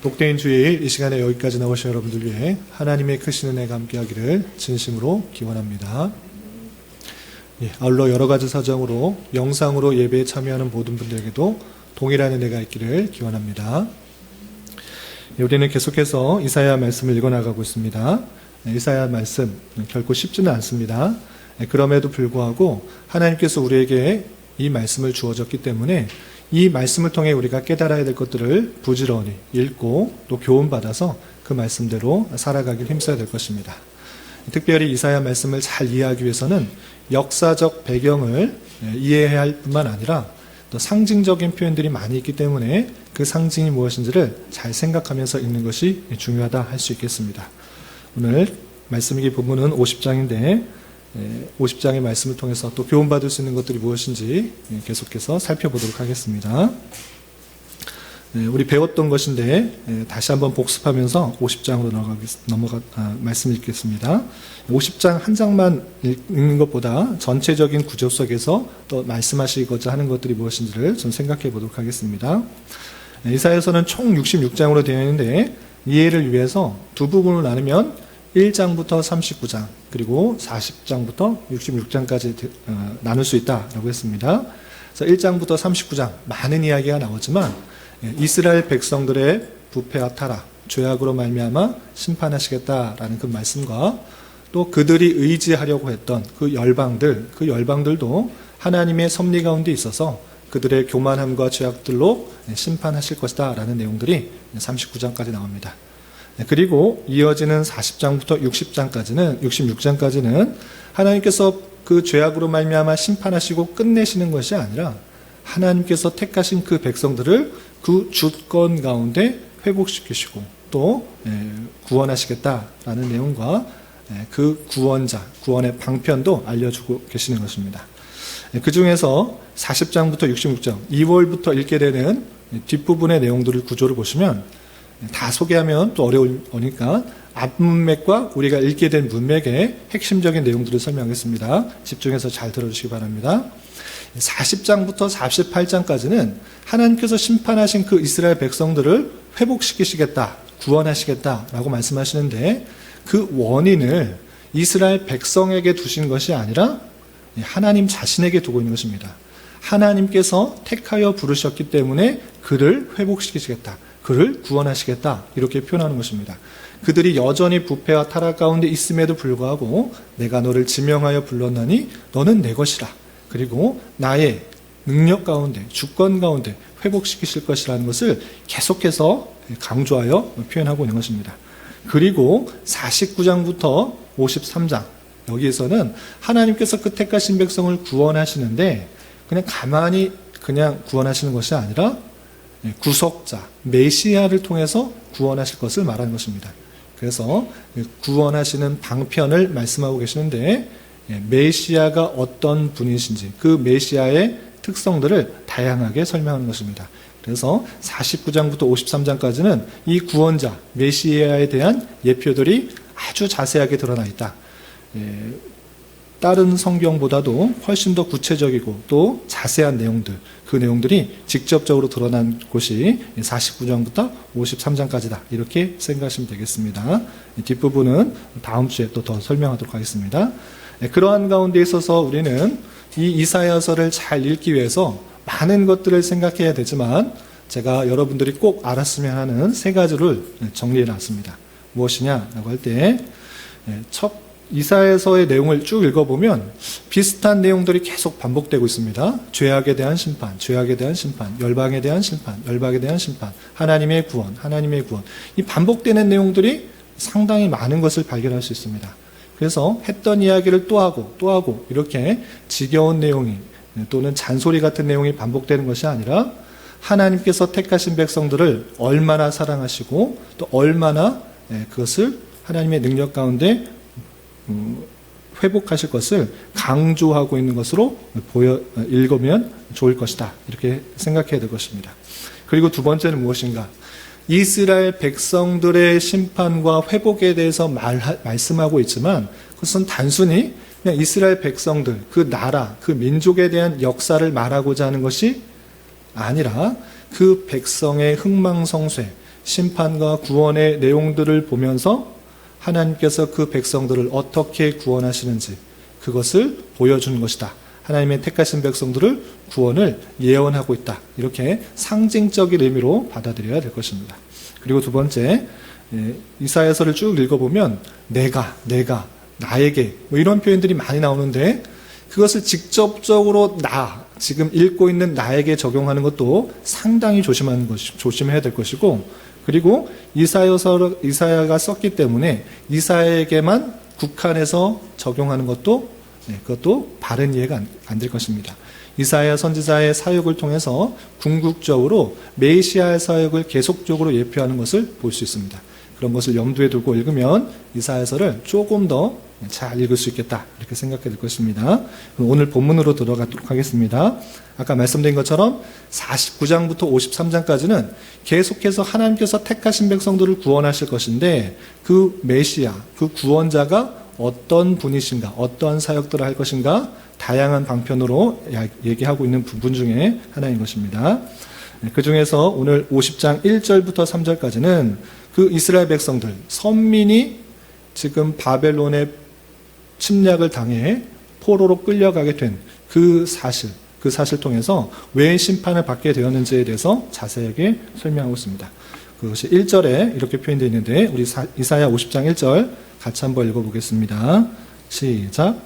복된 주일 이 시간에 여기까지 나오신 여러분들 위해 하나님의 크신 은혜가 함께하기를 진심으로 기원합니다. 아울러 여러 가지 사정으로 영상으로 예배에 참여하는 모든 분들에게도 동일한 은혜가 있기를 기원합니다. 우리는 계속해서 이사야 말씀을 읽어나가고 있습니다. 이사야 말씀 결코 쉽지는 않습니다. 그럼에도 불구하고 하나님께서 우리에게 이 말씀을 주어졌기 때문에 이 말씀을 통해 우리가 깨달아야 될 것들을 부지런히 읽고 또 교훈받아서 그 말씀대로 살아가길 힘써야 될 것입니다. 특별히 이사야 말씀을 잘 이해하기 위해서는 역사적 배경을 이해해야 할 뿐만 아니라 또 상징적인 표현들이 많이 있기 때문에 그 상징이 무엇인지를 잘 생각하면서 읽는 것이 중요하다 할 수 있겠습니다. 오늘 말씀이기 본문은 50장인데 50장의 말씀을 통해서 또 교훈받을 수 있는 것들이 무엇인지 계속해서 살펴보도록 하겠습니다. 우리 배웠던 것인데 다시 한번 복습하면서 50장으로 말씀 읽겠습니다. 50장 한 장만 읽는 것보다 전체적인 구조 속에서 또 말씀하시고자 하는 것들이 무엇인지를 좀 생각해 보도록 하겠습니다. 이사야서는 총 66장으로 되어 있는데 이해를 위해서 두 부분으로 나누면 1장부터 39장 그리고 40장부터 66장까지 나눌 수 있다라고 했습니다. 그래서 1장부터 39장 많은 이야기가 나오지만 이스라엘 백성들의 부패와 타락, 죄악으로 말미암아 심판하시겠다라는 그 말씀과 또 그들이 의지하려고 했던 그 열방들도 하나님의 섭리 가운데 있어서 그들의 교만함과 죄악들로 심판하실 것이다 라는 내용들이 39장까지 나옵니다. 그리고 이어지는 40장부터 66장까지는 하나님께서 그 죄악으로 말미암아 심판하시고 끝내시는 것이 아니라 하나님께서 택하신 그 백성들을 그 주권 가운데 회복시키시고 또 구원하시겠다라는 내용과 그 구원의 방편도 알려주고 계시는 것입니다. 그 중에서 40장부터 66장 2월부터 읽게 되는 뒷부분의 내용들을 구조를 보시면 다 소개하면 또 어려우니까 앞문맥과 우리가 읽게 된 문맥의 핵심적인 내용들을 설명하겠습니다. 집중해서 잘 들어주시기 바랍니다. 40장부터 48장까지는 하나님께서 심판하신 그 이스라엘 백성들을 회복시키시겠다, 구원하시겠다라고 말씀하시는데 그 원인을 이스라엘 백성에게 두신 것이 아니라 하나님 자신에게 두고 있는 것입니다. 하나님께서 택하여 부르셨기 때문에 그를 회복시키시겠다. 그를 구원하시겠다 이렇게 표현하는 것입니다. 그들이 여전히 부패와 타락 가운데 있음에도 불구하고 내가 너를 지명하여 불렀나니 너는 내 것이라. 그리고 나의 능력 가운데 주권 가운데 회복시키실 것이라는 것을 계속해서 강조하여 표현하고 있는 것입니다. 그리고 49장부터 53장 여기에서는 하나님께서 그 택하신 백성을 구원하시는데 그냥 가만히 구원하시는 것이 아니라 구속자, 메시아를 통해서 구원하실 것을 말하는 것입니다. 그래서 구원하시는 방편을 말씀하고 계시는데 메시아가 어떤 분이신지 그 메시아의 특성들을 다양하게 설명하는 것입니다. 그래서 49장부터 53장까지는 이 구원자, 메시아에 대한 예표들이 아주 자세하게 드러나 있다. 다른 성경보다도 훨씬 더 구체적이고 또 자세한 내용들, 그 내용들이 직접적으로 드러난 곳이 49장부터 53장까지다. 이렇게 생각하시면 되겠습니다. 뒷부분은 다음 주에 또 더 설명하도록 하겠습니다. 그러한 가운데 있어서 우리는 이 이사야서를 잘 읽기 위해서 많은 것들을 생각해야 되지만 제가 여러분들이 꼭 알았으면 하는 세 가지를 정리해 놨습니다. 무엇이냐라고 할 때 첫 이사야서의 내용을 쭉 읽어보면 비슷한 내용들이 계속 반복되고 있습니다. 죄악에 대한 심판, 죄악에 대한 심판, 열방에 대한 심판, 열방에 대한 심판, 하나님의 구원, 하나님의 구원. 이 반복되는 내용들이 상당히 많은 것을 발견할 수 있습니다. 그래서 했던 이야기를 또 하고 이렇게 지겨운 내용이 또는 잔소리 같은 내용이 반복되는 것이 아니라 하나님께서 택하신 백성들을 얼마나 사랑하시고 또 얼마나 그것을 하나님의 능력 가운데 회복하실 것을 강조하고 있는 것으로 읽으면 좋을 것이다. 이렇게 생각해야 될 것입니다. 그리고 두 번째는 무엇인가? 이스라엘 백성들의 심판과 회복에 대해서 말씀하고 있지만 그것은 단순히 그냥 이스라엘 백성들, 그 나라, 그 민족에 대한 역사를 말하고자 하는 것이 아니라 그 백성의 흥망성쇠, 심판과 구원의 내용들을 보면서 하나님께서 그 백성들을 어떻게 구원하시는지 그것을 보여주는 것이다. 하나님의 택하신 백성들을 구원을 예언하고 있다. 이렇게 상징적인 의미로 받아들여야 될 것입니다. 그리고 두 번째, 이사야서를 쭉 읽어보면 내가, 나에게 뭐 이런 표현들이 많이 나오는데 그것을 직접적으로 지금 읽고 있는 나에게 적용하는 것도 상당히 조심해야 될 것이고, 그리고 이사야가 썼기 때문에 이사야에게만 국한해서 적용하는 것도 그것도 바른 이해가 안 될 것입니다. 이사야 선지자의 사역을 통해서 궁극적으로 메시아의 사역을 계속적으로 예표하는 것을 볼 수 있습니다. 그런 것을 염두에 두고 읽으면 이사야서를 조금 더 잘 읽을 수 있겠다 이렇게 생각해 될 것입니다. 오늘 본문으로 들어가도록 하겠습니다. 아까 말씀드린 것처럼 49장부터 53장까지는 계속해서 하나님께서 택하신 백성들을 구원하실 것인데 그 메시아, 그 구원자가 어떤 분이신가, 어떠한 사역들을 할 것인가 다양한 방편으로 얘기하고 있는 부분 중에 하나인 것입니다. 그 중에서 오늘 50장 1절부터 3절까지는 그 이스라엘 백성들, 선민이 지금 바벨론의 침략을 당해 포로로 끌려가게 된 그 사실 통해서 왜 심판을 받게 되었는지에 대해서 자세하게 설명하고 있습니다. 그것이 1절에 이렇게 표현되어 있는데 우리 이사야 50장 1절 같이 한번 읽어보겠습니다. 시작.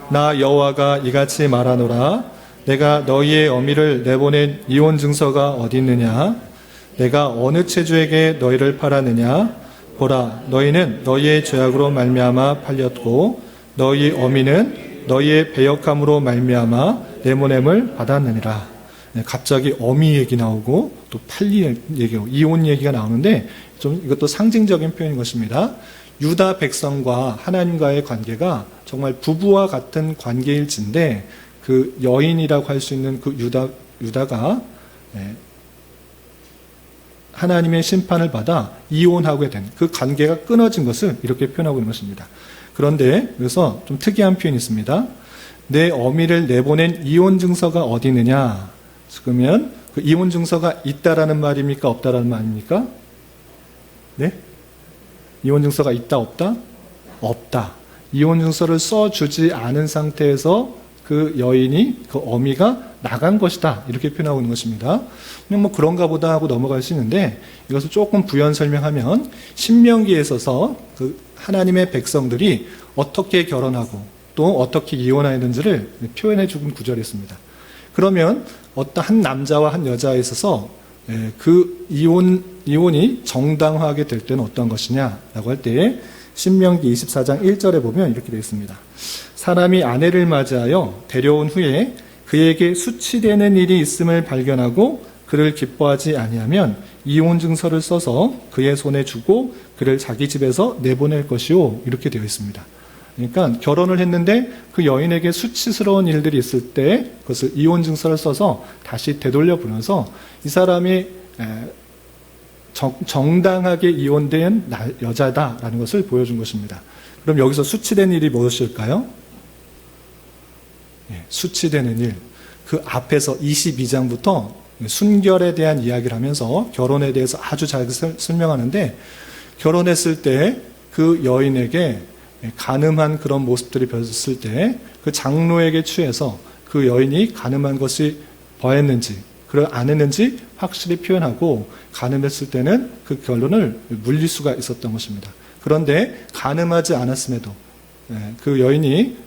나 여호와가 이같이 말하노라. 내가 너희의 어미를 내보낸 이혼 증서가 어디 있느냐? 내가 어느 체주에게 너희를 팔았느냐? 보라, 너희는 너희의 죄악으로 말미암아 팔렸고 너희 어미는 너희의 배역함으로 말미암아 내보냄을 받았느니라. 갑자기 어미 얘기 나오고 또 팔리 얘기하고 이혼 얘기가 나오는데 좀 이것도 상징적인 표현인 것입니다. 유다 백성과 하나님과의 관계가 정말 부부와 같은 관계일진데 그 여인이라고 할 수 있는 그 유다가 하나님의 심판을 받아 이혼하게 된 그 관계가 끊어진 것을 이렇게 표현하고 있는 것입니다. 그런데 여기서 좀 특이한 표현이 있습니다. 내 어미를 내보낸 이혼 증서가 어디 있느냐? 그러면 그 이혼 증서가 있다라는 말입니까? 없다라는 말입니까? 네? 이혼 증서가 있다 없다? 없다. 이혼 증서를 써주지 않은 상태에서 그 여인이 그 어미가 나간 것이다 이렇게 표현하고 있는 것입니다. 그냥 뭐 그런가 보다 하고 넘어갈 수 있는데 이것을 조금 부연 설명하면 신명기에 있어서 그 하나님의 백성들이 어떻게 결혼하고 또 어떻게 이혼하였는지를 표현해 준 구절이 있습니다. 그러면 어떤 한 남자와 한 여자에 있어서 그 이혼이 정당화하게 될 때는 어떤 것이냐라고 할 때 신명기 24장 1절에 보면 이렇게 되어 있습니다. 사람이 아내를 맞이하여 데려온 후에 그에게 수치되는 일이 있음을 발견하고 그를 기뻐하지 아니하면 이혼 증서를 써서 그의 손에 주고 그를 자기 집에서 내보낼 것이요 이렇게 되어 있습니다. 그러니까 결혼을 했는데 그 여인에게 수치스러운 일들이 있을 때 그것을 이혼 증서를 써서 다시 되돌려 보면서 이 사람이 정당하게 이혼된 여자다라는 것을 보여준 것입니다. 그럼 여기서 수치된 일이 무엇일까요? 수치되는 일. 그 앞에서 22장부터 순결에 대한 이야기를 하면서 결혼에 대해서 아주 잘 설명하는데 결혼했을 때 그 여인에게 간음한 그런 모습들이 보였을 때 그 장로에게 취해서 그 여인이 간음한 것이 뭐했는지 안 했는지 확실히 표현하고 간음했을 때는 그 결론을 물릴 수가 있었던 것입니다. 그런데 간음하지 않았음에도 그 여인이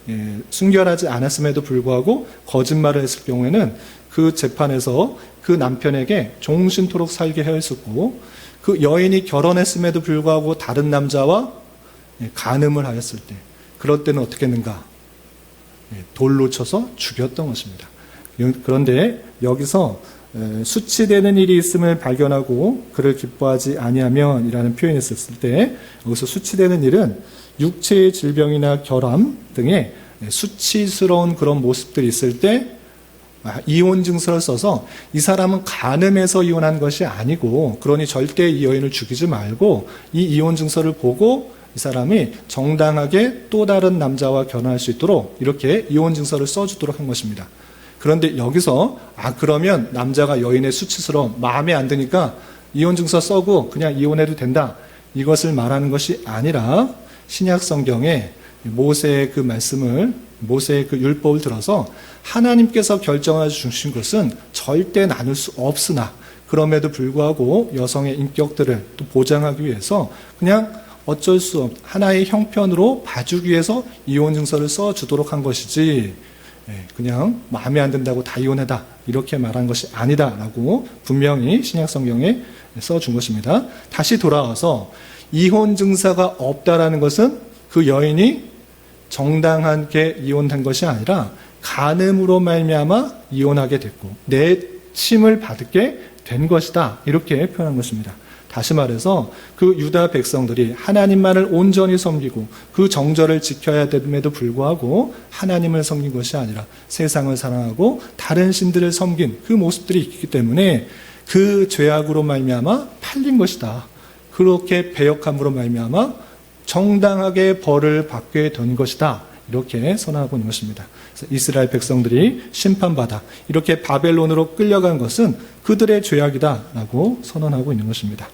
순결하지 않았음에도 불구하고 거짓말을 했을 경우에는 그 재판에서 그 남편에게 종신토록 살게 하였었고 그 여인이 결혼했음에도 불구하고 다른 남자와 간음을 하였을 때 그럴 때는 어떻게 했는가? 돌로 쳐서 죽였던 것입니다. 그런데 여기서 수치되는 일이 있음을 발견하고 그를 기뻐하지 아니하면 이라는 표현이 있었을 때 여기서 수치되는 일은 육체의 질병이나 결함 등의 수치스러운 그런 모습들이 있을 때 이혼 증서를 써서 이 사람은 간음해서 이혼한 것이 아니고 그러니 절대 이 여인을 죽이지 말고 이 이혼 증서를 보고 이 사람이 정당하게 또 다른 남자와 결혼할 수 있도록 이렇게 이혼 증서를 써주도록 한 것입니다. 그런데 여기서 그러면 남자가 여인의 수치스러움 마음에 안 드니까 이혼 증서 써고 그냥 이혼해도 된다. 이것을 말하는 것이 아니라 신약 성경에 모세의 그 말씀을, 모세의 그 율법을 들어서 하나님께서 결정해 주신 것은 절대 나눌 수 없으나 그럼에도 불구하고 여성의 인격들을 또 보장하기 위해서 그냥 어쩔 수 없, 하나의 형편으로 봐주기 위해서 이혼 증서를 써주도록 한 것이지, 그냥 마음에 안 든다고 다 이혼해다 이렇게 말한 것이 아니다라고 분명히 신약 성경에 써준 것입니다. 다시 돌아와서 이혼 증서가 없다라는 것은 그 여인이 정당하게 이혼한 것이 아니라 간음으로 말미암아 이혼하게 됐고 내침을 받게 된 것이다, 이렇게 표현한 것입니다. 다시 말해서 그 유다 백성들이 하나님만을 온전히 섬기고 그 정절을 지켜야 됨에도 불구하고 하나님을 섬긴 것이 아니라 세상을 사랑하고 다른 신들을 섬긴 그 모습들이 있기 때문에 그 죄악으로 말미암아 팔린 것이다. 그렇게 배역함으로 말미암아 정당하게 벌을 받게 된 것이다, 이렇게 선언하고 있는 것입니다. 이스라엘 백성들이 심판받아 이렇게 바벨론으로 끌려간 것은 그들의 죄악이다라고 선언하고 있는 것입니다.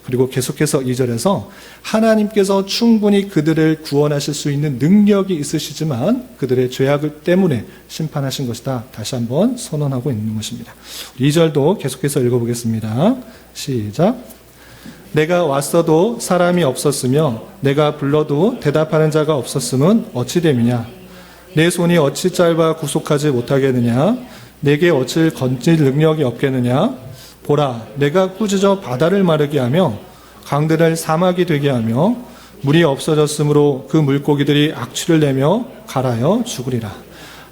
그리고 계속해서 2절에서 하나님께서 충분히 그들을 구원하실 수 있는 능력이 있으시지만 그들의 죄악 때문에 심판하신 것이다, 다시 한번 선언하고 있는 것입니다. 2절도 계속해서 읽어보겠습니다. 시작. 내가 왔어도 사람이 없었으며 내가 불러도 대답하는 자가 없었음은 어찌 됨이냐? 내 손이 어찌 짧아 구속하지 못하겠느냐? 내게 어찌 건질 능력이 없겠느냐? 보라, 내가 꾸짖어 바다를 마르게 하며 강들을 사막이 되게 하며 물이 없어졌으므로 그 물고기들이 악취를 내며 갈아여 죽으리라.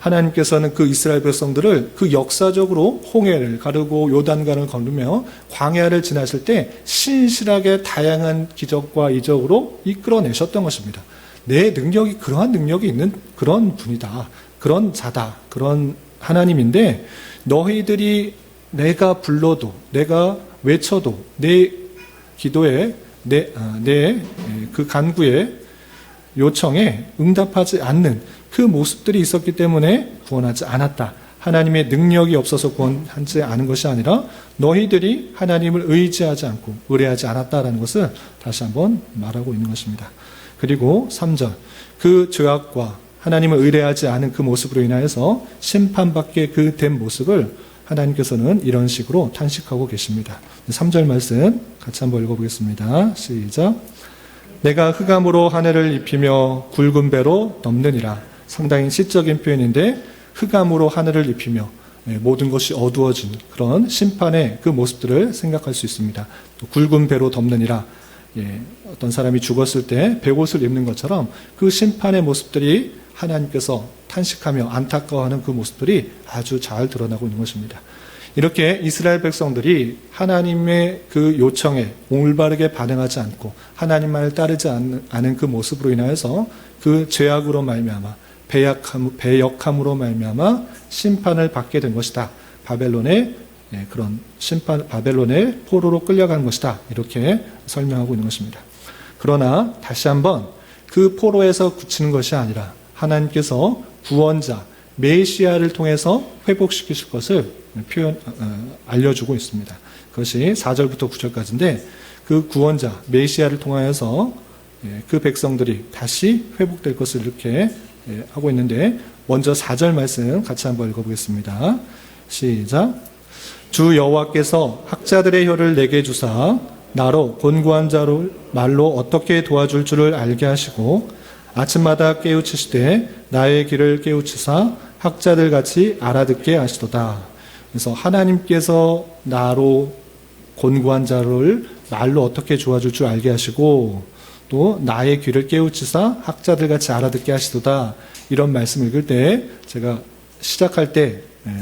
하나님께서는 그 이스라엘 백성들을 그 역사적으로 홍해를 가르고 요단강을 건너며 광야를 지나실 때 신실하게 다양한 기적과 이적으로 이끌어내셨던 것입니다. 내 능력이 그러한 능력이 있는 그런 분이다, 그런 자다, 그런 하나님인데 너희들이 내가 불러도 내가 외쳐도 내 기도에 내 그 간구에 요청에 응답하지 않는 그 모습들이 있었기 때문에 구원하지 않았다. 하나님의 능력이 없어서 구원하지 않은 것이 아니라 너희들이 하나님을 의지하지 않고 의뢰하지 않았다라는 것을 다시 한번 말하고 있는 것입니다. 그리고 3절, 그 죄악과 하나님을 의뢰하지 않은 그 모습으로 인하여서 심판받게 그 된 모습을 하나님께서는 이런 식으로 탄식하고 계십니다. 3절 말씀 같이 한번 읽어보겠습니다. 시작. 내가 흑암으로 하늘을 입히며 굵은 배로 덮느니라. 상당히 시적인 표현인데 흑암으로 하늘을 입히며 모든 것이 어두워진 그런 심판의 그 모습들을 생각할 수 있습니다. 또 굵은 배로 덮느니라. 어떤 사람이 죽었을 때 백옷을 입는 것처럼 그 심판의 모습들이 하나님께서 탄식하며 안타까워하는 그 모습들이 아주 잘 드러나고 있는 것입니다. 이렇게 이스라엘 백성들이 하나님의 그 요청에 올바르게 반응하지 않고 하나님 말을 따르지 않은 그 모습으로 인하여서 그 죄악으로 말미암아 배역함으로 말미암아 심판을 받게 된 것이다. 바벨론의 그런 심판, 바벨론의 포로로 끌려간 것이다. 이렇게 설명하고 있는 것입니다. 그러나 다시 한번 그 포로에서 그치는 것이 아니라 하나님께서 구원자 메시아를 통해서 회복시키실 것을 알려주고 있습니다. 그것이 4절부터 9절까지인데 그 구원자 메시아를 통하여서 그 백성들이 다시 회복될 것을 이렇게 하고 있는데 먼저 4절 말씀 같이 한번 읽어보겠습니다. 시작. 주 여호와께서 학자들의 혀를 내게 주사 나로 곤고한 자로 말로 어떻게 도와줄 줄을 알게 하시고 아침마다 깨우치시되 나의 귀를 깨우치사 학자들 같이 알아듣게 하시도다. 그래서 하나님께서 나로 곤고한 자를 말로 어떻게 도와줄 줄 알게 하시고 또 나의 귀를 깨우치사 학자들 같이 알아듣게 하시도다. 이런 말씀 읽을 때 제가 시작할 때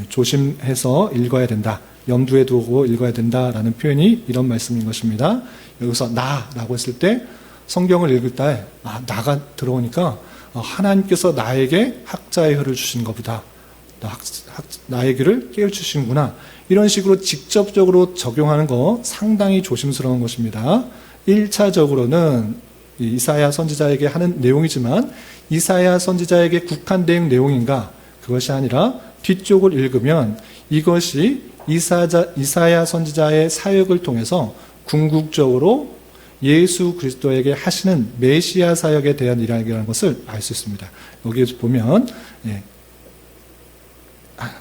조심해서 읽어야 된다. 염두에 두고 읽어야 된다라는 표현이 이런 말씀인 것입니다. 여기서 나라고 했을 때 성경을 읽을 때 나가 들어오니까 하나님께서 나에게 학자의 혀를 주신 것보다 나의 귀를 깨우치시는구나. 이런 식으로 직접적으로 적용하는 거 상당히 조심스러운 것입니다. 1차적으로는 이사야 선지자에게 하는 내용이지만 이사야 선지자에게 국한된 내용인가? 그것이 아니라 뒤쪽을 읽으면 이것이 이사야 선지자의 사역을 통해서 궁극적으로 예수 그리스도에게 하시는 메시아 사역에 대한 일이라는 것을 알 수 있습니다. 여기에서 보면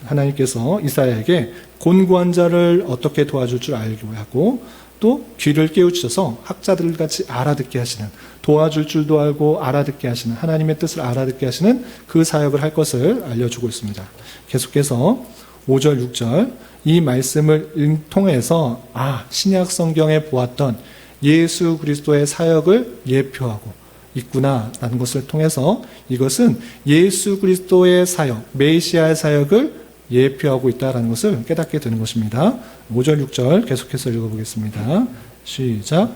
하나님께서 이사야에게 곤고한 자를 어떻게 도와줄 줄 알게 하고 또 귀를 깨우치셔서 학자들같이 알아듣게 하시는, 도와줄 줄도 알고 알아듣게 하시는, 하나님의 뜻을 알아듣게 하시는 그 사역을 할 것을 알려주고 있습니다. 계속해서 5절 6절 이 말씀을 통해서 신약 성경에 보았던 예수 그리스도의 사역을 예표하고 있구나라는 것을 통해서 이것은 예수 그리스도의 사역, 메시아의 사역을 예표하고 있다는 것을 깨닫게 되는 것입니다. 5절 6절 계속해서 읽어보겠습니다. 시작.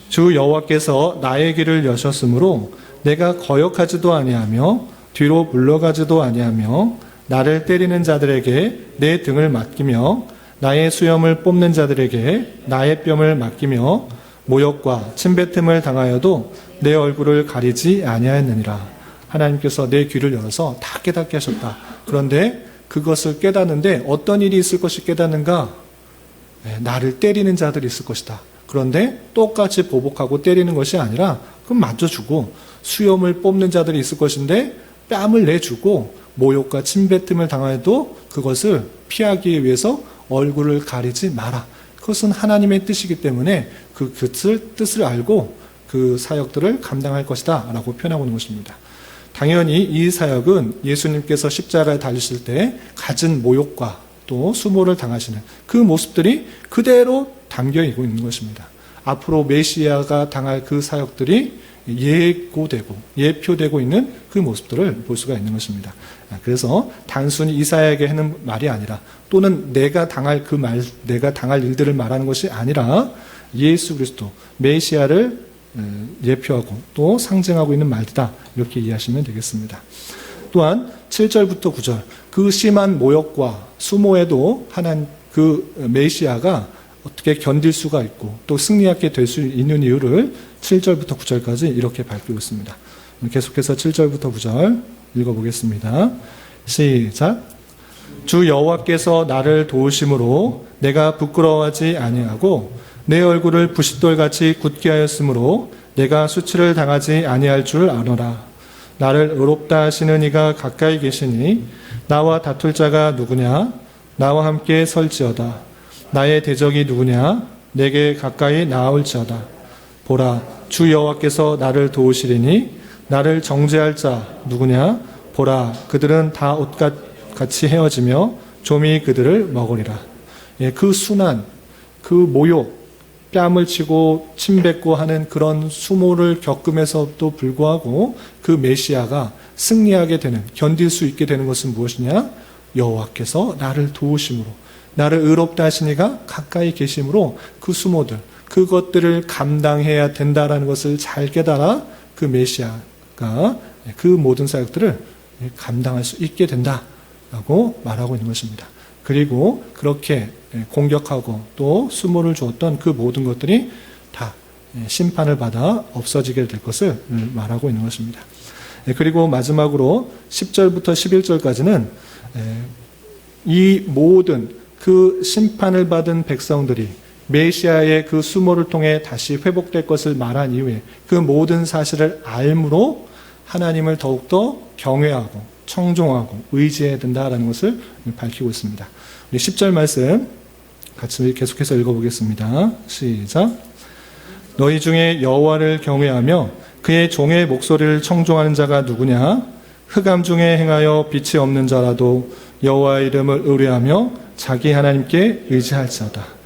주 여호와께서 나의 길을 여셨으므로 내가 거역하지도 아니하며 뒤로 물러가지도 아니하며 나를 때리는 자들에게 내 등을 맡기며 나의 수염을 뽑는 자들에게 나의 뺨을 맡기며 모욕과 침뱉음을 당하여도 내 얼굴을 가리지 아니하였느니라. 하나님께서 내 귀를 열어서 다 깨닫게 하셨다. 그런데 그것을 깨닫는데 어떤 일이 있을 것이 깨닫는가? 나를 때리는 자들이 있을 것이다. 그런데 똑같이 보복하고 때리는 것이 아니라 그럼 맞춰주고, 수염을 뽑는 자들이 있을 것인데 뺨을 내주고 모욕과 침뱉음을 당하여도 그것을 피하기 위해서 얼굴을 가리지 마라. 그것은 하나님의 뜻이기 때문에 그 뜻을 알고 그 사역들을 감당할 것이다 라고 표현하고 있는 것입니다. 당연히 이 사역은 예수님께서 십자가에 달리실 때 갖은 모욕과 또 수모를 당하시는 그 모습들이 그대로 담겨 있는 것입니다. 앞으로 메시아가 당할 그 사역들이 예고되고 예표되고 있는 그 모습들을 볼 수가 있는 것입니다. 그래서 단순히 이사야에게 하는 말이 아니라, 또는 내가 당할 내가 당할 일들을 말하는 것이 아니라 예수 그리스도 메시아를 예표하고 또 상징하고 있는 말이다, 이렇게 이해하시면 되겠습니다. 또한 7절부터 9절 그 심한 모욕과 수모에도 그 메시아가 어떻게 견딜 수가 있고 또 승리하게 될 수 있는 이유를 7절부터 9절까지 이렇게 밝히고 있습니다. 계속해서 7절부터 9절 읽어보겠습니다. 시작. 주 여호와께서 나를 도우심으로 내가 부끄러워하지 아니하고 내 얼굴을 부싯돌같이 굳게 하였으므로 내가 수치를 당하지 아니할 줄 아노라. 나를 의롭다 하시는 이가 가까이 계시니 나와 다툴 자가 누구냐? 나와 함께 설지어다. 나의 대적이 누구냐? 내게 가까이 나아올지어다. 보라, 주 여호와께서 나를 도우시리니 나를 정죄할 자 누구냐? 보라, 그들은 다 옷같이 헤어지며 좀이 그들을 먹으리라. 그 순한, 그 모욕, 뺨을 치고 침뱉고 하는 그런 수모를 겪음에서도 불구하고 그 메시아가 승리하게 되는, 견딜 수 있게 되는 것은 무엇이냐? 여호와께서 나를 도우심으로, 나를 의롭다 하시니가 가까이 계심으로 그 수모들, 그것들을 감당해야 된다라는 것을 잘 깨달아 그 메시아가 그 모든 사역들을 감당할 수 있게 된다라고 말하고 있는 것입니다. 그리고 그렇게 공격하고 또 수모를 주었던 그 모든 것들이 다 심판을 받아 없어지게 될 것을 말하고 있는 것입니다. 그리고 마지막으로 10절부터 11절까지는 이 모든 그 심판을 받은 백성들이 메시아의 그 수모를 통해 다시 회복될 것을 말한 이후에 그 모든 사실을 알므로 하나님을 더욱더 경외하고 청종하고 의지해야 된다라는 것을 밝히고 있습니다. 우리 10절 말씀 같이 계속해서 읽어보겠습니다. 시작. 너희 중에 여호와를 경외하며 그의 종의 목소리를 청종하는 자가 누구냐? 흑암 중에 행하여 빛이 없는 자라도 여호와의 이름을 의뢰하며 자기 하나님께 의지할지어다.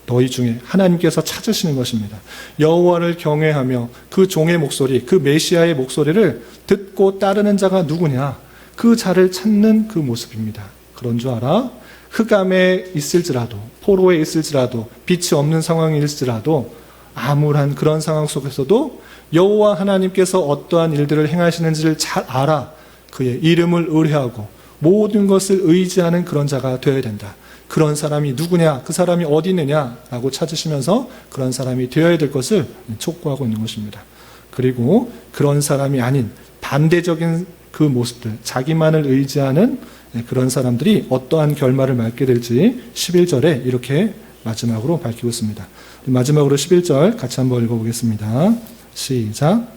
너희 중에 하나님께서 찾으시는 것입니다. 여호와를 경외하며 그 종의 목소리, 그 메시아의 목소리를 듣고 따르는 자가 누구냐? 그 자를 찾는 그 모습입니다. 그런 줄 알아? 흑암에 있을지라도, 포로에 있을지라도, 빛이 없는 상황일지라도, 암울한 그런 상황 속에서도 여호와 하나님께서 어떠한 일들을 행하시는지를 잘 알아 그의 이름을 의뢰하고 모든 것을 의지하는 그런 자가 되어야 된다. 그런 사람이 누구냐? 그 사람이 어디 있느냐라고 찾으시면서 그런 사람이 되어야 될 것을 촉구하고 있는 것입니다. 그리고 그런 사람이 아닌 반대적인 그 모습들, 자기만을 의지하는 그런 사람들이 어떠한 결말을 맞게 될지 11절에 이렇게 마지막으로 밝히고 있습니다. 마지막으로 11절 같이 한번 읽어보겠습니다. 시작.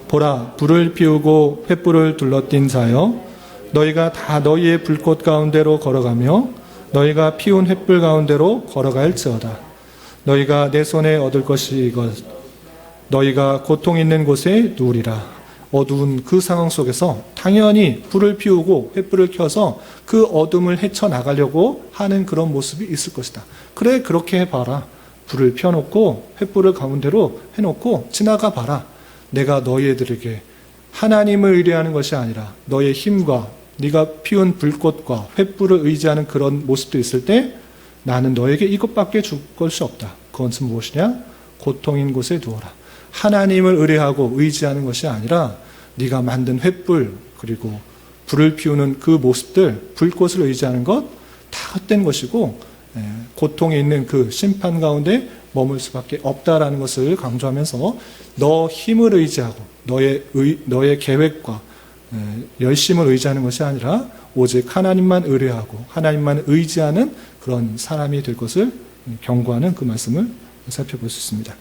보라, 불을 피우고 횃불을 둘러띈 자여, 너희가 다 너희의 불꽃 가운데로 걸어가며 너희가 피운 횃불 가운데로 걸어갈지어다. 너희가 내 손에 얻을 것이 이것, 너희가 고통 있는 곳에 누우리라. 어두운 그 상황 속에서 당연히 불을 피우고 횃불을 켜서 그 어둠을 헤쳐나가려고 하는 그런 모습이 있을 것이다. 그래, 그렇게 해봐라. 불을 펴놓고 횃불을 가운데로 해놓고 지나가 봐라. 내가 너희들에게 하나님을 의뢰하는 것이 아니라 너의 힘과 네가 피운 불꽃과 횃불을 의지하는 그런 모습도 있을 때 나는 너에게 이것밖에 줄 것이 없다. 그것은 무엇이냐? 고통인 곳에 두어라. 하나님을 의뢰하고 의지하는 것이 아니라 네가 만든 횃불 그리고 불을 피우는 그 모습들, 불꽃을 의지하는 것 다 헛된 것이고 고통에 있는 그 심판 가운데 머물 수밖에 없다라는 것을 강조하면서 너 힘을 의지하고 너의 계획과 열심을 의지하는 것이 아니라 오직 하나님만 의뢰하고 하나님만 의지하는 그런 사람이 될 것을 경고하는 그 말씀을 살펴볼 수 있습니다.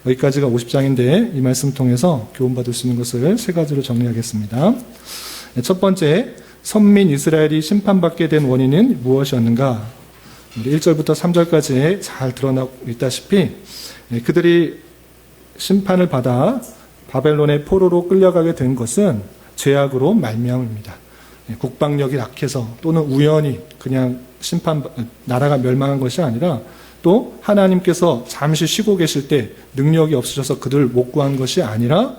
여기까지가 50장인데 이 말씀을 통해서 교훈받을 수 있는 것을 세 가지로 정리하겠습니다. 첫 번째, 선민 이스라엘이 심판받게 된 원인은 무엇이었는가? 1절부터 3절까지 잘 드러나고 있다시피 그들이 심판을 받아 바벨론의 포로로 끌려가게 된 것은 죄악으로 말미암입니다. 국방력이 약해서 또는 우연히 그냥 나라가 멸망한 것이 아니라 또 하나님께서 잠시 쉬고 계실 때 능력이 없으셔서 그들을 못 구한 것이 아니라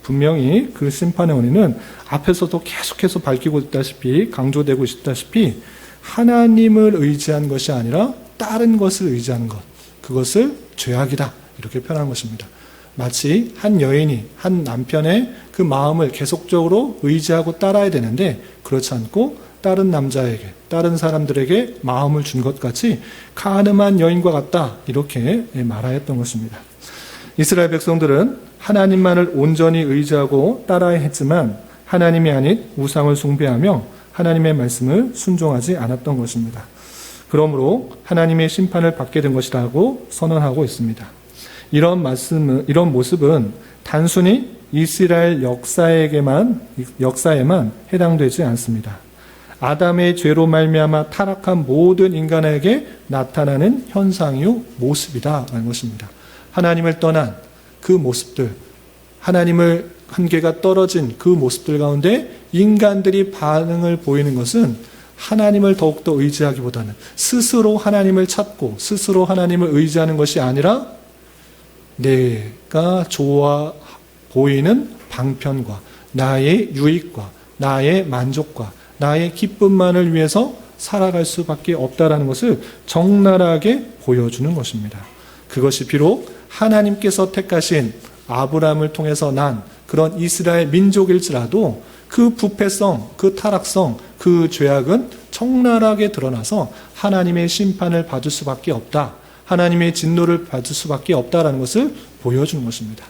분명히 그 심판의 원인은 앞에서도 계속해서 밝히고 있다시피 강조되고 있다시피 하나님을 의지한 것이 아니라 다른 것을 의지하는 것, 그것을 죄악이다 이렇게 표현한 것입니다. 마치 한 여인이 한 남편의 그 마음을 계속적으로 의지하고 따라야 되는데 그렇지 않고 다른 남자에게, 다른 사람들에게 마음을 준 것 같이 가늠한 여인과 같다 이렇게 말하였던 것입니다. 이스라엘 백성들은 하나님만을 온전히 의지하고 따라야 했지만 하나님이 아닌 우상을 숭배하며 하나님의 말씀을 순종하지 않았던 것입니다. 그러므로 하나님의 심판을 받게 된 것이라고 선언하고 있습니다. 이런 모습은 단순히 이스라엘 역사에만 해당되지 않습니다. 아담의 죄로 말미암아 타락한 모든 인간에게 나타나는 현상이요 모습이다라는 것입니다. 하나님을 떠난 그 모습들, 하나님을 한계가 떨어진 그 모습들 가운데 인간들이 반응을 보이는 것은 하나님을 더욱더 의지하기보다는 스스로 하나님을 찾고 스스로 하나님을 의지하는 것이 아니라 내가 좋아 보이는 방편과 나의 유익과 나의 만족과 나의 기쁨만을 위해서 살아갈 수밖에 없다라는 것을 적나라하게 보여주는 것입니다. 그것이 비록 하나님께서 택하신 아브라함을 통해서 난 그런 이스라엘 민족일지라도 그 부패성, 그 타락성, 그 죄악은 적나라하게 드러나서 하나님의 심판을 받을 수밖에 없다. 하나님의 진노를 받을 수밖에 없다라는 것을 보여주는 것입니다.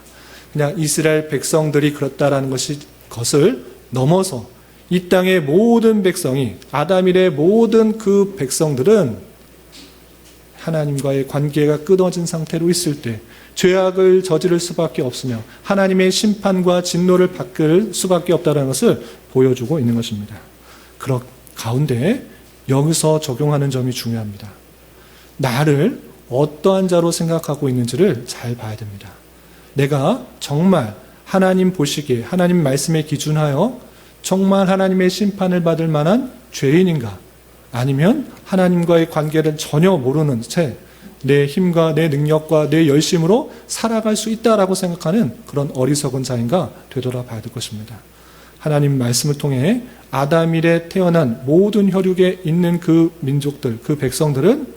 그냥 이스라엘 백성들이 그렇다라는 것을 넘어서 이 땅의 모든 백성이 아담 이래 모든 그 백성들은 하나님과의 관계가 끊어진 상태로 있을 때 죄악을 저지를 수밖에 없으며 하나님의 심판과 진노를 받을 수밖에 없다는 것을 보여주고 있는 것입니다. 그런 가운데 여기서 적용하는 점이 중요합니다. 나를 어떠한 자로 생각하고 있는지를 잘 봐야 됩니다. 내가 정말 하나님 보시기에 하나님 말씀에 기준하여 정말 하나님의 심판을 받을 만한 죄인인가? 아니면 하나님과의 관계를 전혀 모르는 채 내 힘과 내 능력과 내 열심으로 살아갈 수 있다라고 생각하는 그런 어리석은 자인가 되돌아봐야 될 것입니다. 하나님 말씀을 통해 아담 이래 태어난 모든 혈육에 있는 그 민족들, 그 백성들은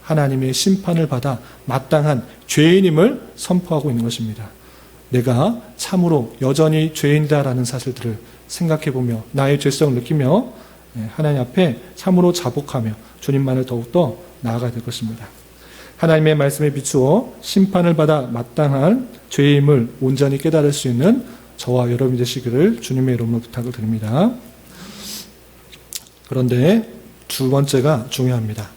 하나님의 심판을 받아 마땅한 죄인임을 선포하고 있는 것입니다. 내가 참으로 여전히 죄인이다라는 사실들을 생각해보며 나의 죄성을 느끼며 하나님 앞에 참으로 자복하며 주님만을 더욱더 나아가야 될 것입니다. 하나님의 말씀에 비추어 심판을 받아 마땅한 죄임을 온전히 깨달을 수 있는 저와 여러분이 되시기를 주님의 이름으로 부탁을 드립니다. 그런데 두 번째가 중요합니다.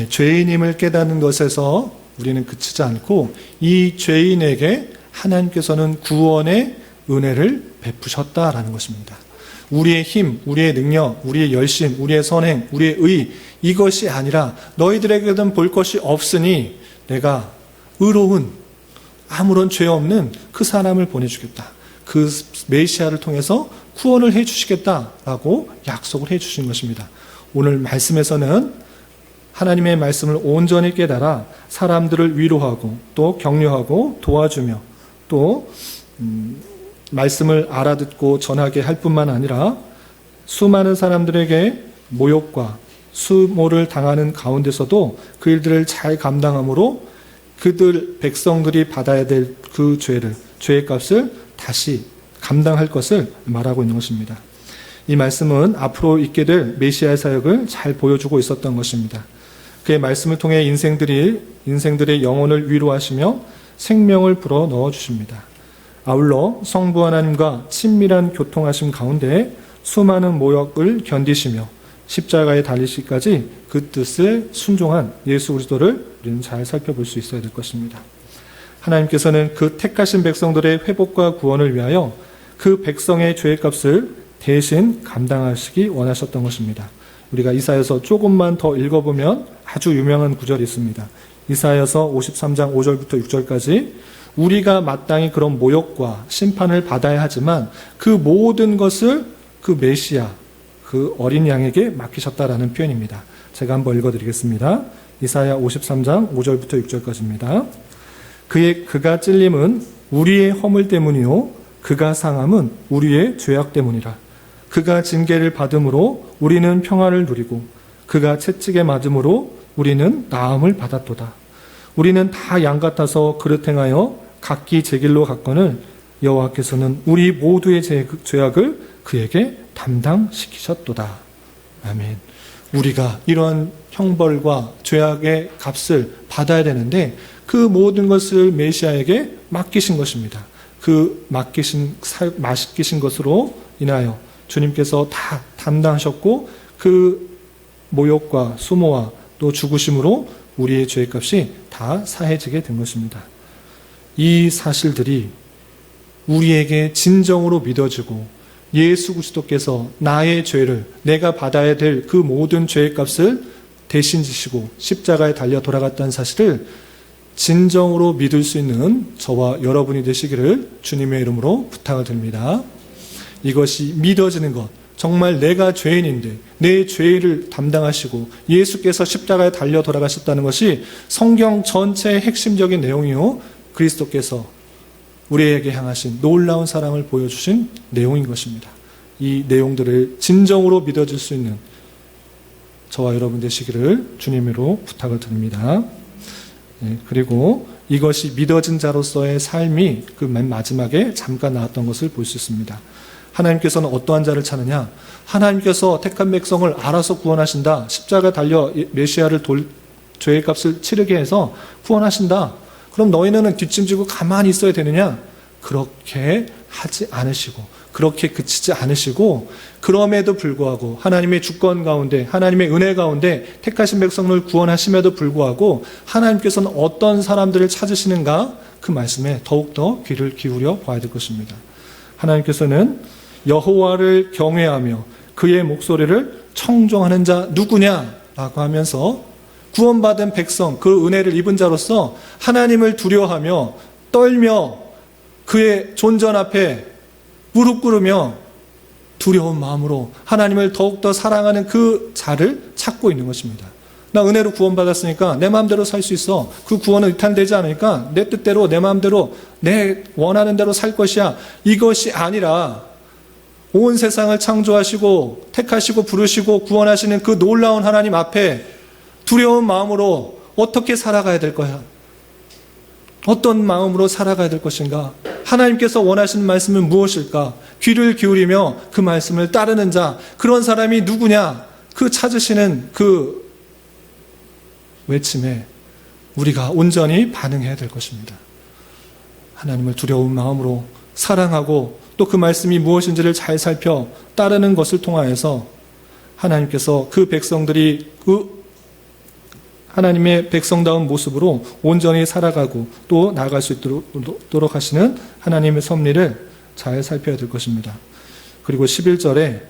죄인임을 깨닫는 것에서 우리는 그치지 않고 이 죄인에게 하나님께서는 구원의 은혜를 베푸셨다라는 것입니다. 우리의 힘, 우리의 능력, 우리의 열심, 우리의 선행, 우리의 의, 이것이 아니라 너희들에게는 볼 것이 없으니 내가 의로운 아무런 죄 없는 그 사람을 보내주겠다. 그 메시아를 통해서 구원을 해주시겠다라고 약속을 해주신 것입니다. 오늘 말씀에서는 하나님의 말씀을 온전히 깨달아 사람들을 위로하고 또 격려하고 도와주며 또 말씀을 알아듣고 전하게 할 뿐만 아니라 수많은 사람들에게 모욕과 수모를 당하는 가운데서도 그 일들을 잘 감당함으로 그들 백성들이 받아야 될 그 죄의 값을 다시 감당할 것을 말하고 있는 것입니다. 이 말씀은 앞으로 있게 될 메시아의 사역을 잘 보여주고 있었던 것입니다. 그의 말씀을 통해 인생들의 영혼을 위로하시며 생명을 불어 넣어주십니다. 아울러 성부 하나님과 친밀한 교통하심 가운데 수많은 모욕을 견디시며 십자가에 달리시기까지 그 뜻에 순종한 예수 그리스도를 우리는 잘 살펴볼 수 있어야 될 것입니다. 하나님께서는 그 택하신 백성들의 회복과 구원을 위하여 그 백성의 죄의 값을 대신 감당하시기 원하셨던 것입니다. 우리가 이사야서 조금만 더 읽어보면 아주 유명한 구절이 있습니다. 이사야서 53장 5절부터 6절까지 우리가 마땅히 그런 모욕과 심판을 받아야 하지만 그 모든 것을 그 메시아, 그 어린 양에게 맡기셨다라는 표현입니다. 제가 한번 읽어드리겠습니다. 이사야 53장 5절부터 6절까지입니다. 그가 찔림은 우리의 허물 때문이요 그가 상함은 우리의 죄악 때문이라. 그가 징계를 받음으로 우리는 평화를 누리고 그가 채찍에 맞음으로 우리는 나음을 받았도다. 우리는 다 양 같아서 그릇 행하여 각기 제 길로 갔거늘 여호와께서는 우리 모두의 죄악을 그에게 담당시키셨도다. 아멘. 우리가 이러한 형벌과 죄악의 값을 받아야 되는데 그 모든 것을 메시아에게 맡기신 것입니다. 그 맡기신 것으로 인하여 주님께서 다 담당하셨고 그 모욕과 수모와 또 죽으심으로 우리의 죄의 값이 다 사해지게 된 것입니다. 이 사실들이 우리에게 진정으로 믿어지고 예수 그리스도께서 나의 죄를 내가 받아야 될 그 모든 죄의 값을 대신 지시고 십자가에 달려 돌아갔다는 사실을 진정으로 믿을 수 있는 저와 여러분이 되시기를 주님의 이름으로 부탁을 드립니다. 이것이 믿어지는 것, 정말 내가 죄인인데 내 죄를 담당하시고 예수께서 십자가에 달려 돌아가셨다는 것이 성경 전체의 핵심적인 내용이요 그리스도께서 우리에게 향하신 놀라운 사랑을 보여주신 내용인 것입니다. 이 내용들을 진정으로 믿어질 수 있는 저와 여러분 되시기를 주님으로 부탁을 드립니다. 그리고 이것이 믿어진 자로서의 삶이 그 맨 마지막에 잠깐 나왔던 것을 볼 수 있습니다. 하나님께서는 어떠한 자를 찾느냐? 하나님께서 택한 백성을 알아서 구원하신다. 십자가에 달려 메시아를 죄의 값을 치르게 해서 구원하신다. 그럼 너희는 뒷짐지고 가만히 있어야 되느냐? 그렇게 하지 않으시고 그렇게 그치지 않으시고 그럼에도 불구하고 하나님의 주권 가운데 하나님의 은혜 가운데 택하신 백성을 구원하심에도 불구하고 하나님께서는 어떤 사람들을 찾으시는가? 그 말씀에 더욱더 귀를 기울여 봐야 될 것입니다. 하나님께서는 여호와를 경외하며 그의 목소리를 청종하는 자 누구냐라고 하면서 구원받은 백성, 그 은혜를 입은 자로서 하나님을 두려워하며 떨며 그의 존전 앞에 무릎 꿇으며 두려운 마음으로 하나님을 더욱더 사랑하는 그 자를 찾고 있는 것입니다. 나 은혜로 구원받았으니까 내 마음대로 살 수 있어. 그 구원은 이탄되지 않으니까 내 뜻대로 내 마음대로 내 원하는 대로 살 것이야. 이것이 아니라 온 세상을 창조하시고 택하시고 부르시고 구원하시는 그 놀라운 하나님 앞에 두려운 마음으로 어떻게 살아가야 될 거야? 어떤 마음으로 살아가야 될 것인가? 하나님께서 원하시는 말씀은 무엇일까? 귀를 기울이며 그 말씀을 따르는 자, 그런 사람이 누구냐? 그 찾으시는 그 외침에 우리가 온전히 반응해야 될 것입니다. 하나님을 두려운 마음으로 사랑하고 또 그 말씀이 무엇인지를 잘 살펴 따르는 것을 통하여서 하나님께서 그 백성들이 그 하나님의 백성다운 모습으로 온전히 살아가고 또 나아갈 수 있도록 하시는 하나님의 섭리를 잘 살펴야 될 것입니다. 그리고 11절에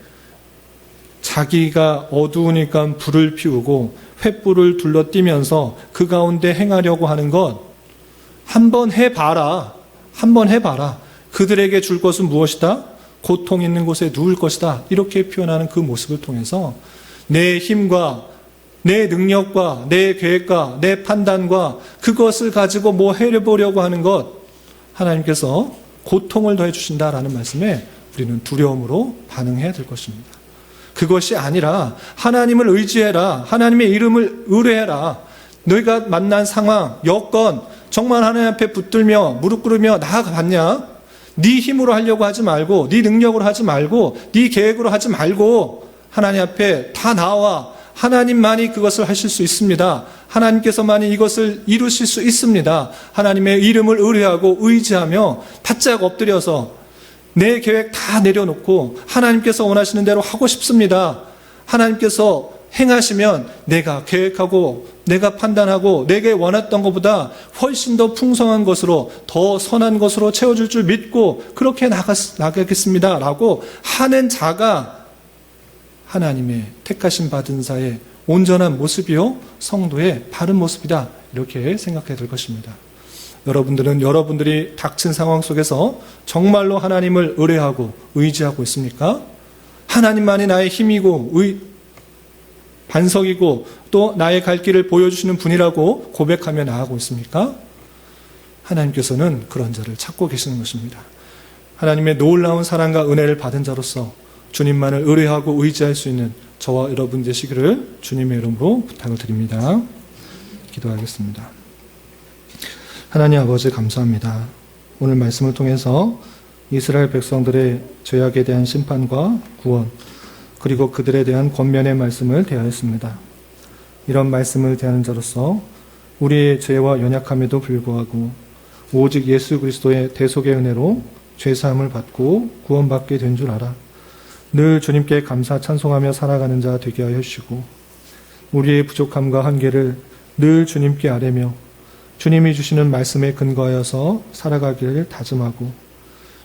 자기가 어두우니까 불을 피우고 횃불을 둘러띠면서 그 가운데 행하려고 하는 것 한번 해봐라. 한번 해봐라. 그들에게 줄 것은 무엇이다? 고통 있는 곳에 누울 것이다. 이렇게 표현하는 그 모습을 통해서 내 힘과 내 능력과 내 계획과 내 판단과 그것을 가지고 뭐 해보려고 하는 것 하나님께서 고통을 더해 주신다라는 말씀에 우리는 두려움으로 반응해야 될 것입니다. 그것이 아니라 하나님을 의지해라. 하나님의 이름을 의뢰해라. 너희가 만난 상황, 여건 정말 하나님 앞에 붙들며 무릎 꿇으며 나아가봤냐? 네 힘으로 하려고 하지 말고 네 능력으로 하지 말고 네 계획으로 하지 말고 하나님 앞에 다 나와. 하나님만이 그것을 하실 수 있습니다. 하나님께서만이 이것을 이루실 수 있습니다. 하나님의 이름을 의뢰하고 의지하며 바짝 엎드려서 내 계획 다 내려놓고 하나님께서 원하시는 대로 하고 싶습니다. 하나님께서 행하시면 내가 계획하고 내가 판단하고 내게 원했던 것보다 훨씬 더 풍성한 것으로 더 선한 것으로 채워줄 줄 믿고 그렇게 나가겠습니다. 라고 하는 자가 하나님의 택하심 받은 자의 온전한 모습이요 성도의 바른 모습이다. 이렇게 생각해야 될 것입니다. 여러분들은 여러분들이 닥친 상황 속에서 정말로 하나님을 의뢰하고 의지하고 있습니까? 하나님만이 나의 힘이고 반석이고 또 나의 갈 길을 보여주시는 분이라고 고백하며 나아가고 있습니까? 하나님께서는 그런 자를 찾고 계시는 것입니다. 하나님의 놀라운 사랑과 은혜를 받은 자로서 주님만을 의뢰하고 의지할 수 있는 저와 여러분 되시기를 주님의 이름으로 부탁을 드립니다. 기도하겠습니다. 하나님 아버지 감사합니다. 오늘 말씀을 통해서 이스라엘 백성들의 죄악에 대한 심판과 구원 그리고 그들에 대한 권면의 말씀을 대하였습니다. 이런 말씀을 대하는 자로서 우리의 죄와 연약함에도 불구하고 오직 예수 그리스도의 대속의 은혜로 죄사함을 받고 구원받게 된 줄 알아 늘 주님께 감사 찬송하며 살아가는 자 되게 하여 주시고 우리의 부족함과 한계를 늘 주님께 아뢰며 주님이 주시는 말씀에 근거하여서 살아가기를 다짐하고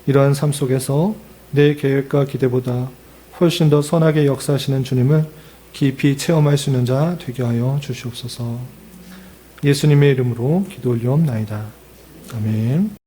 이러한 삶 속에서 내 계획과 기대보다 훨씬 더 선하게 역사하시는 주님을 깊이 체험할 수 있는 자 되게 하여 주시옵소서. 예수님의 이름으로 기도 올리옵나이다. 아멘.